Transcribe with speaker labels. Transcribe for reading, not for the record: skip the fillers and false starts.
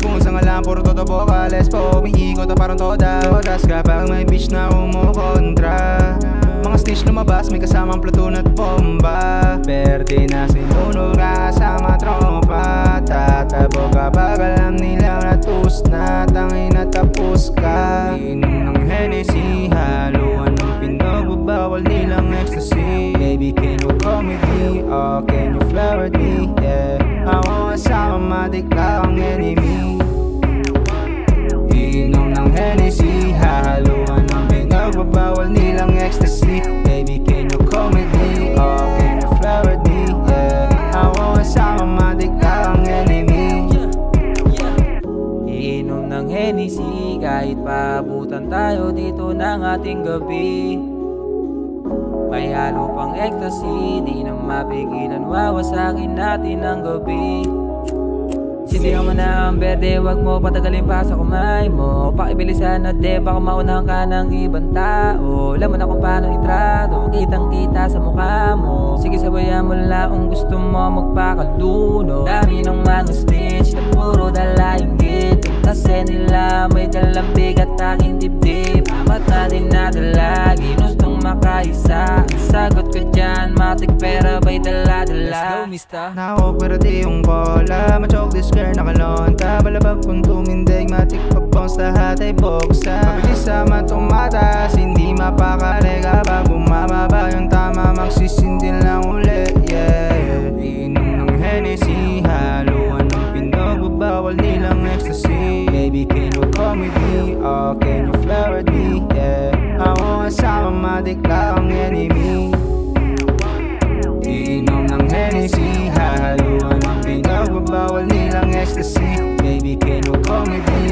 Speaker 1: Kung sa ngalan puro todo vocales po, umiikot na parang todas kapag may bitch na umukontra. Mga snitch lumabas, may kasamang platoon at bomba. Perde na sinunog kasama tropa. Tatabog kapag alam nilang natus na tangin na tapos ka. Inom ng Hennessy, haluan ng pinog, bawal nilang ecstasy. Baby, can you come with me? Or can you flirt with me? Yeah, ako kasama madikla ang enemy. Inom ng Hennessy, haluan ng pinog, bawal nilang ecstasy. Baby, can you come with me? Or can you flirt with me? Yeah, ako kasama madikla ang enemy.
Speaker 2: Iinom ng Hennessy kahit paabutan tayo dito ng ating gabi. May halo pang ecstasy, di na mapigilan, wawasakin natin ang gabi. Sindihan mo na ang berde, wag mo patagalin pa sa kumay mo. Pakibilisan na de, baka maunahan ka ng ibang tao. Alam mo na kung paano itrato, kitang kita sa mukha mo. Sige sabayan mo lang kung gusto mo magpakaluno. Dami ng mga snitch na puro dala inggit, kasi nila may dalang bigat aking dibdib. Amat natin nadala, ginustong makaisa. Sagot ko dyan, matik pera ba'y dala-dala. Let's go, mister.
Speaker 1: Naoperate yung bola, machok this girl nakalonta. Balabag kung tumindig, matik pagpons lahat ay boksa. Mabilis sa matumatas, hindi mapakali kapag bumababa yung tama, magsisindin lang ulit. Yeah, inom ng Hennessy, haluan ng pinog, bawal nilang ecstasy. Baby, can you come with me? Or can you flirt with me? Yeah, ako kasama madikla ang enemy. Inom ng Hennessy, hahaluan ng pinog, bawal nilang ecstasy. Baby, can you come with me?